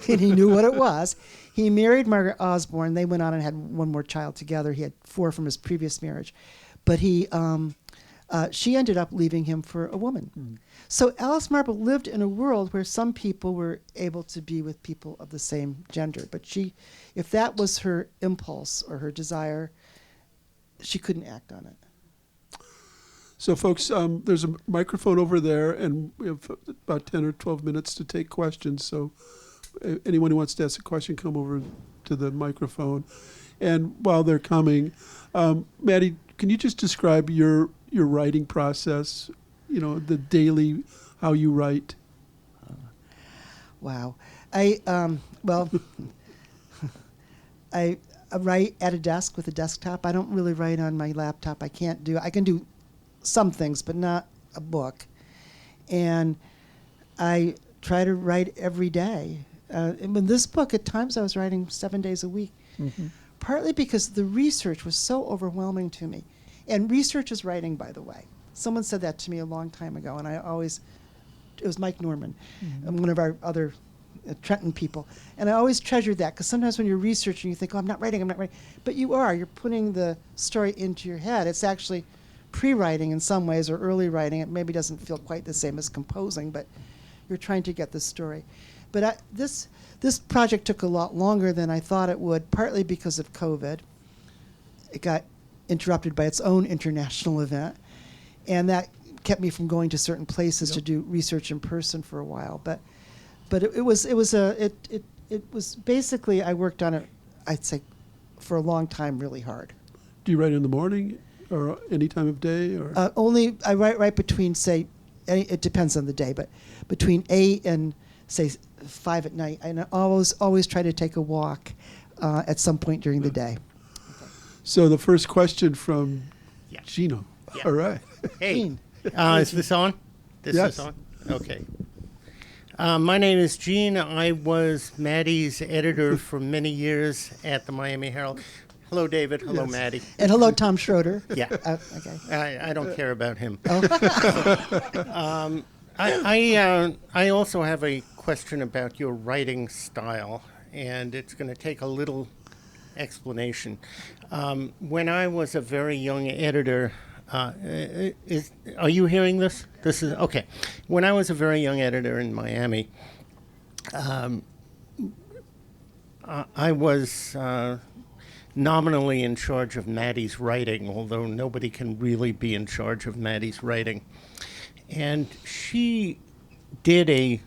and he knew what it was. He married Margaret Osborne. They went on and had one more child together. He had 4 from his previous marriage. But she ended up leaving him for a woman. Mm. So Alice Marble lived in a world where some people were able to be with people of the same gender. But if that was her impulse or her desire, she couldn't act on it. So, folks, there's a microphone over there, and we have about 10 or 12 minutes to take questions. So anyone who wants to ask a question, come over to the microphone. And while they're coming, Maddie, can you just describe your writing process, the daily, how you write? Wow. I write at a desk with a desktop. I don't really write on my laptop. I can do some things, but not a book. And I try to write every day. And in this book, at times I was writing 7 days a week, partly because the research was so overwhelming to me. And research is writing, by the way. Someone said that to me a long time ago, and it was Mike Norman, one of our other Trenton people. And I always treasured that, because sometimes when you're researching, you think, I'm not writing. But you're putting the story into your head. It's actually pre-writing in some ways, or early writing. It maybe doesn't feel quite the same as composing, but you're trying to get the story. But this project took a lot longer than I thought it would, partly because of COVID. It got interrupted by its own international event, and that kept me from going to certain places to do research in person for a while. But it was basically, I worked on it, I'd say, for a long time, really hard. Do you write in the morning or any time of day? Or I write between, say, it depends on the day, but between 8 and, say, 5 at night. And I always try to take a walk at some point during the day. So the first question from Gino. Yeah. All right. Hey, Gene. is this on? Yes. Is on? Okay. My name is Gene. I was Maddie's editor for many years at the Miami Herald. Hello, David. Hello, Yes. Maddie. And hello, Tom Schroeder. Yeah. Okay. I don't care about him. Oh. I also have a question about your writing style, and it's going to take a little explanation. When I was a very young editor, are you hearing this? This is okay. When I was a very young editor in Miami, I was nominally in charge of Maddie's writing, although nobody can really be in charge of Maddie's writing. And she did a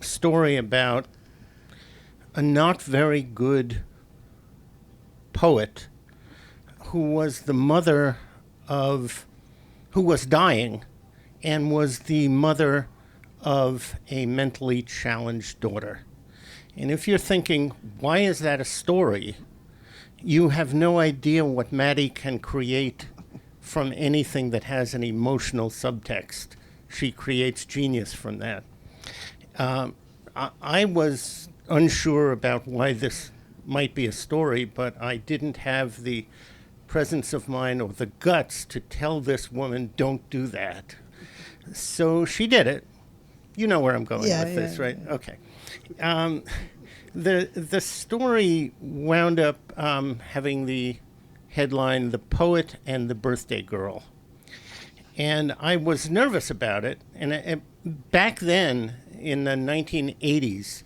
story about a not very good poet who was the mother of, who was dying and was the mother of a mentally challenged daughter. And if you're thinking, why is that a story? You have no idea what Maddie can create from anything that has an emotional subtext she creates genius from that. I was unsure about why this might be a story, but I didn't have the presence of mind or the guts to tell this woman, don't do that. So she did it. You know where I'm going with this, right? Yeah. Okay. The story wound up having the headline, The Poet and the Birthday Girl. And I was nervous about it. And back then, in the 1980s,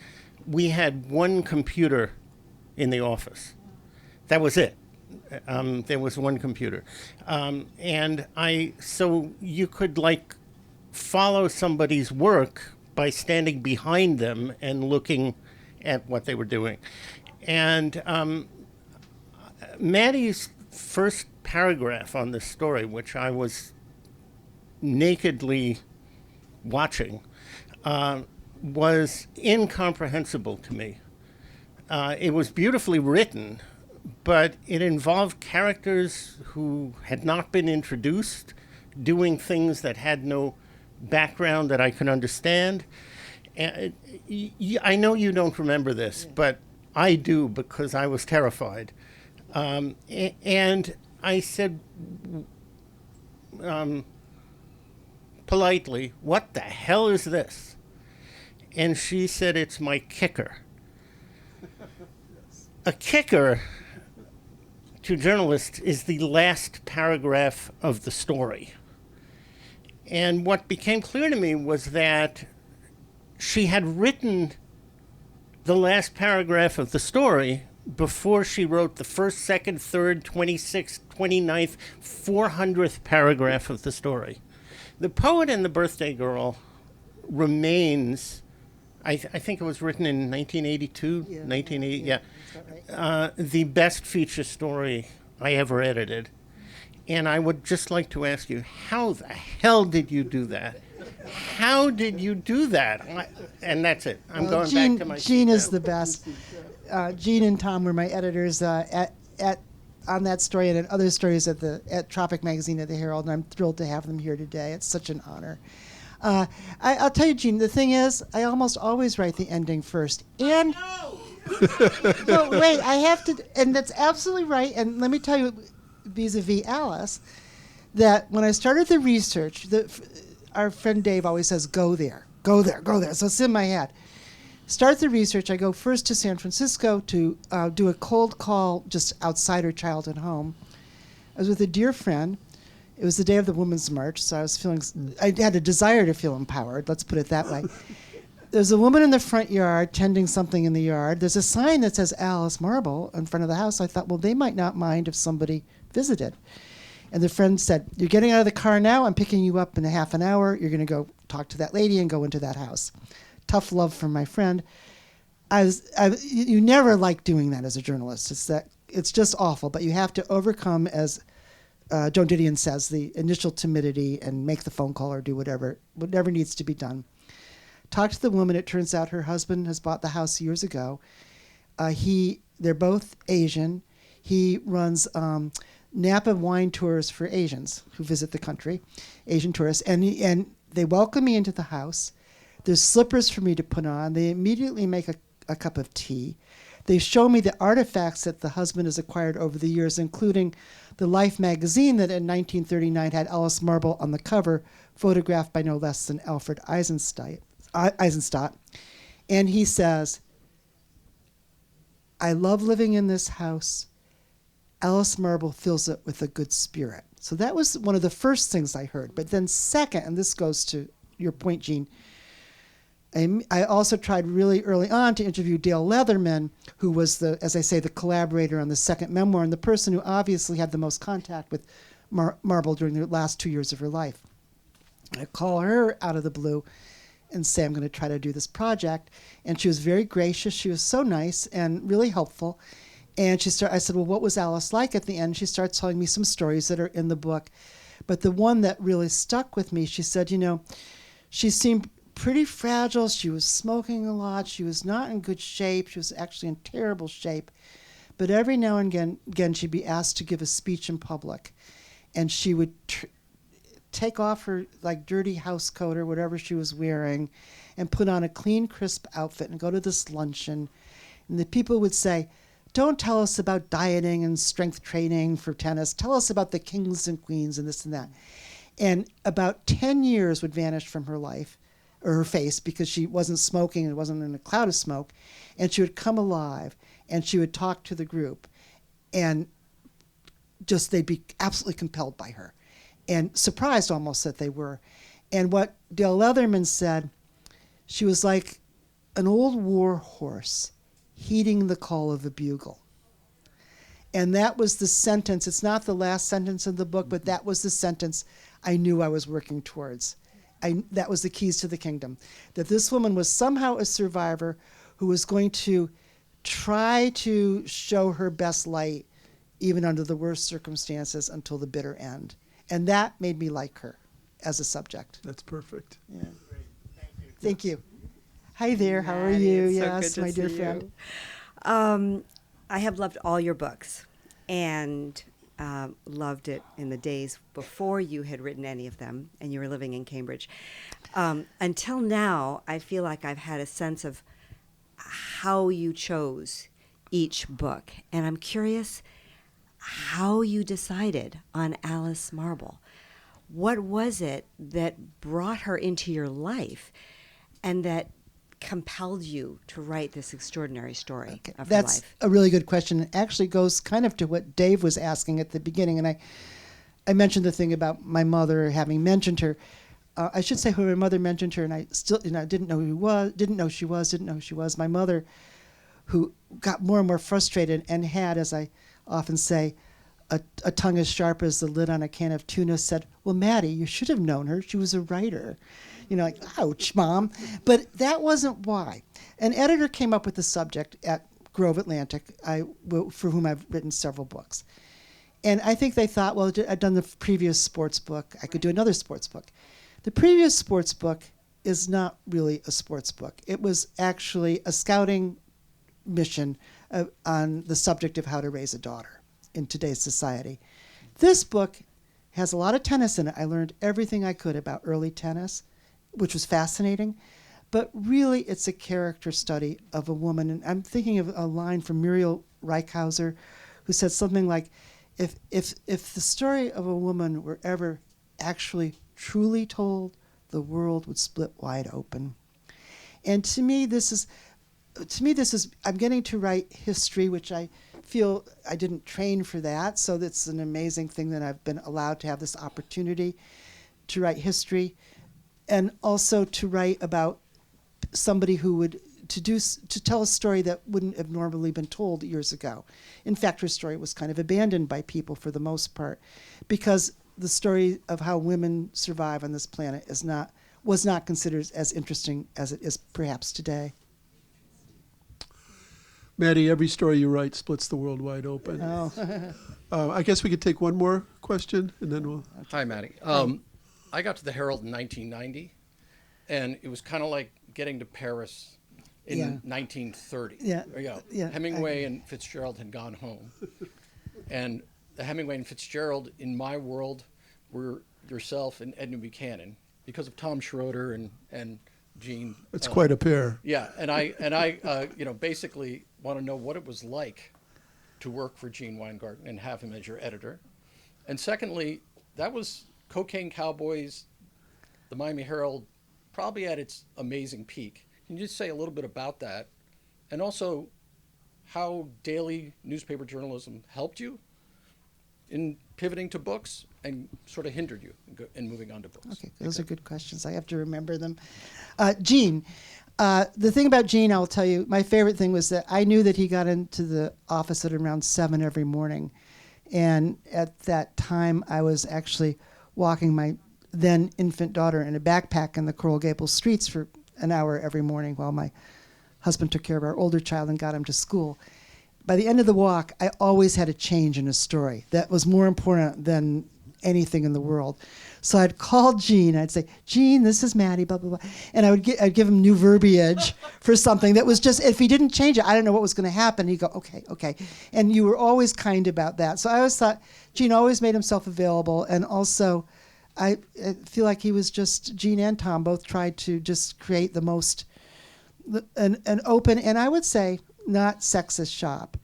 we had one computer in the office. That was it. There was one computer. So you could follow somebody's work by standing behind them and looking at what they were doing. And Maddie's first paragraph on this story, which I was nakedly watching, was incomprehensible to me. It was beautifully written, but it involved characters who had not been introduced, doing things that had no background that I could understand. And I know you don't remember this, but I do, because I was terrified. And I said politely, "What the hell is this?" And she said, "It's my kicker." A kicker, to journalists, is the last paragraph of the story. And what became clear to me was that she had written the last paragraph of the story before she wrote the first, second, third, 26th, 29th, 400th paragraph of the story. The Poet and the Birthday remains, I think it was written in 1982, 1980, yeah. The best feature story I ever edited. And I would just like to ask you, how the hell did you do that? How did you do that? And that's it. I'm going back to my Gene is the best. Gene and Tom were my editors on that story and in other stories at Tropic Magazine at the Herald, and I'm thrilled to have them here today. It's such an honor. I'll tell you, Gene, the thing is, I almost always write the ending first. And but wait, I have to, and that's absolutely right. And let me tell you, vis-a-vis Alice, that when I started the research, our friend Dave always says, go there, go there, go there. So it's in my head. Start the research. I go first to San Francisco to do a cold call just outside her childhood home. I was with a dear friend. It was the day of the Women's March, so I had a desire to feel empowered, let's put it that way. There's a woman in the front yard tending something in the yard. There's a sign that says Alice Marble in front of the house. I thought, well, they might not mind if somebody visited. And the friend said, you're getting out of the car now. I'm picking you up in a half an hour. You're going to go talk to that lady and go into that house. Tough love from my friend. You never like doing that as a journalist. It's just awful, but you have to overcome, as Joan Didion says, the initial timidity and make the phone call or do whatever needs to be done. Talked to the woman. It turns out her husband has bought the house years ago. They're both Asian. He runs Napa wine tours for Asians who visit the country, Asian tourists. And they welcome me into the house. There's slippers for me to put on. They immediately make a cup of tea. They show me the artifacts that the husband has acquired over the years, including the Life magazine that in 1939 had Alice Marble on the cover, photographed by no less than Alfred Eisenstaedt. And he says, I love living in this house. Alice Marble fills it with a good spirit. So that was one of the first things I heard. But then second, and this goes to your point, Gene, I also tried really early on to interview Dale Leatherman, who was as I say, the collaborator on the second memoir and the person who obviously had the most contact with Marble during the last 2 years of her life. I call her out of the blue and say, I'm going to try to do this project. And she was very gracious. She was so nice and really helpful. And I said, well, what was Alice like at the end? She starts telling me some stories that are in the book. But the one that really stuck with me, she said, she seemed pretty fragile. She was smoking a lot. She was not in good shape. She was actually in terrible shape. But every now and again she'd be asked to give a speech in public. And she would take off her like dirty house coat or whatever she was wearing and put on a clean, crisp outfit and go to this luncheon. And the people would say, don't tell us about dieting and strength training for tennis. Tell us about the kings and queens and this and that. And about 10 years would vanish from her life or her face because she wasn't smoking and wasn't in a cloud of smoke. And she would come alive and she would talk to the group and just they'd be absolutely compelled by her and surprised almost that they were. And what Dale Leatherman said, she was like an old war horse heeding the call of a bugle. And that was the sentence. It's not the last sentence of the book, but that was the sentence I knew I was working towards. That was the keys to the kingdom. That this woman was somehow a survivor who was going to try to show her best light even under the worst circumstances until the bitter end. And that made me like her as a subject. That's perfect. Yeah. Thank you. Hi there. How are Maddie, you? it's so Yes, good to my dear see friend. you. I have loved all your books and loved it in the days before you had written any of them and you were living in Cambridge. Until now, I feel like I've had a sense of how you chose each book. And I'm curious how you decided on Alice Marble. What was it that brought her into your life and that compelled you to write this extraordinary story of her That's life? a really good question. It actually goes kind of to what Dave was asking at the beginning. And I mentioned the thing about my mother having mentioned her. I should say when my mother mentioned her, and I still didn't know who she was. My mother, who got more and more frustrated and had, as I often say, a tongue as sharp as the lid on a can of tuna, said, well, Maddie, you should have known her. She was a writer. Like, ouch, Mom. But that wasn't why. An editor came up with the subject at Grove Atlantic, for whom I've written several books. And I think they thought, well, I'd done the previous sports book. I could do another sports book. The previous sports book is not really a sports book. It was actually a scouting mission on the subject of how to raise a daughter in today's society. This book has a lot of tennis in it. I learned everything I could about early tennis, which was fascinating. But really, it's a character study of a woman. And I'm thinking of a line from Muriel Reichhauser, who said something like, if the story of a woman were ever actually truly told, the world would split wide open. And to me, this is, I'm getting to write history, which I feel I didn't train for that. So that's an amazing thing that I've been allowed to have this opportunity to write history, and also to write about somebody who would to tell a story that wouldn't have normally been told years ago. In fact, her story was kind of abandoned by people for the most part, because the story of how women survive on this planet was not considered as interesting as it is perhaps today. Maddie, every story you write splits the world wide open. Oh. I guess we could take one more question, and then we'll... Hi, Maddie. I got to the Herald in 1990, and it was kind of like getting to Paris in 1930. Yeah. Hemingway and Fitzgerald had gone home. And the Hemingway and Fitzgerald in my world were yourself and Edna Buchanan because of Tom Schroeder and Jean. It's quite a pair. Yeah, and I basically want to know what it was like to work for Gene Weingarten and have him as your editor. And secondly, that was Cocaine Cowboys, the Miami Herald, probably at its amazing peak. Can you just say a little bit about that? And also how daily newspaper journalism helped you in pivoting to books and sort of hindered you in moving on to books? Okay, those are good questions. I have to remember them. Gene, the thing about Gene, I'll tell you, my favorite thing was that I knew that he got into the office at around 7 every morning. And at that time, I was actually walking my then infant daughter in a backpack in the Coral Gables streets for an hour every morning while my husband took care of our older child and got him to school. By the end of the walk, I always had a change in a story that was more important than anything in the world. So I'd call Gene. I'd say, Gene, this is Maddie, blah, blah, blah. And I'd give him new verbiage for something that was just, if he didn't change it, I don't know what was going to happen. He'd go, okay. And you were always kind about that. So I always thought Gene always made himself available. And also, I feel like he was just, Gene and Tom both tried to just create the most, an open, and I would say not sexist shop.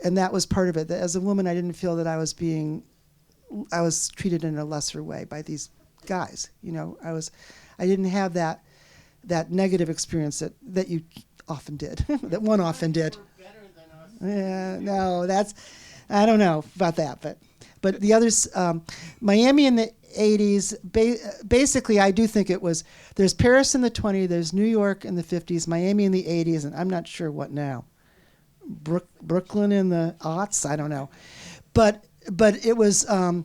And that was part of it. That as a woman, I didn't feel that I was treated in a lesser way by these guys. You know, I didn't have that negative experience that you often did, that one often did. Yeah, no, I don't know about that, but the others, Miami in the 80s, basically I do think it was, there's Paris in the 20s, there's New York in the 50s, Miami in the 80s, and I'm not sure what now. Brooklyn in the aughts, I don't know. But it was, to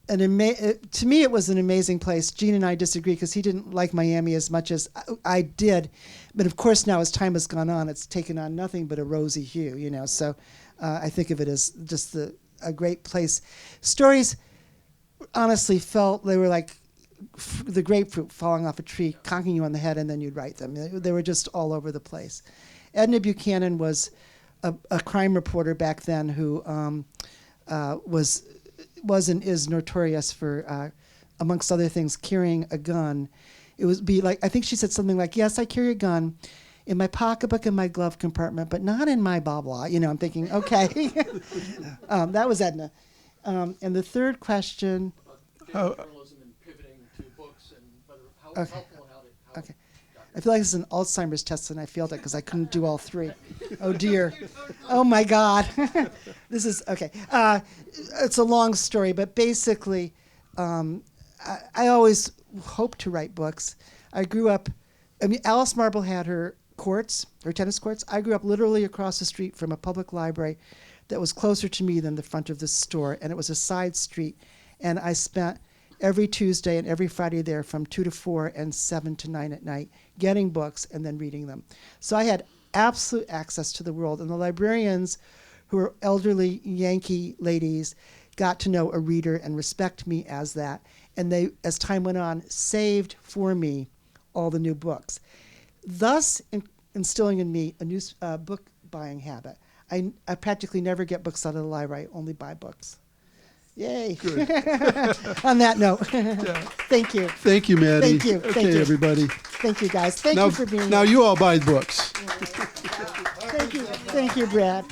me it was an amazing place. Gene and I disagree because he didn't like Miami as much as I did. But of course now as time has gone on, it's taken on nothing but a rosy hue, you know. So I think of it as just a great place. Stories honestly felt, they were like the grapefruit falling off a tree, conking you on the head, and then you'd write them. They were just all over the place. Edna Buchanan was a crime reporter back then who was and is notorious for, amongst other things, carrying a gun. It would be like, I think she said something like, yes, I carry a gun in my pocketbook in my glove compartment, but not in my blah, blah. You know, I'm thinking, okay. That was Edna. And the third question. Journalism and pivoting to books and whether how Okay. helpful and how Okay. I feel like this is an Alzheimer's test and I failed it because I couldn't do all three. Oh dear. Oh my God. This is, okay. It's a long story, but basically, I always hoped to write books. I grew up, Alice Marble had her tennis courts. I grew up literally across the street from a public library that was closer to me than the front of the store, and it was a side street. And I spent every Tuesday and every Friday there from 2 to 4 and 7 to 9 at night, getting books and then reading them. So I had absolute access to the world. And the librarians, who were elderly Yankee ladies, got to know a reader and respect me as that. And they, as time went on, saved for me all the new books, thus instilling in me a new book buying habit. I practically never get books out of the library, I only buy books. Yay. On that note, thank you. Thank you, Maddie. Thank you. Okay, Thank you. everybody. Thank you, guys. Thank you for being Now here. you all buy books. Thank you, Brad.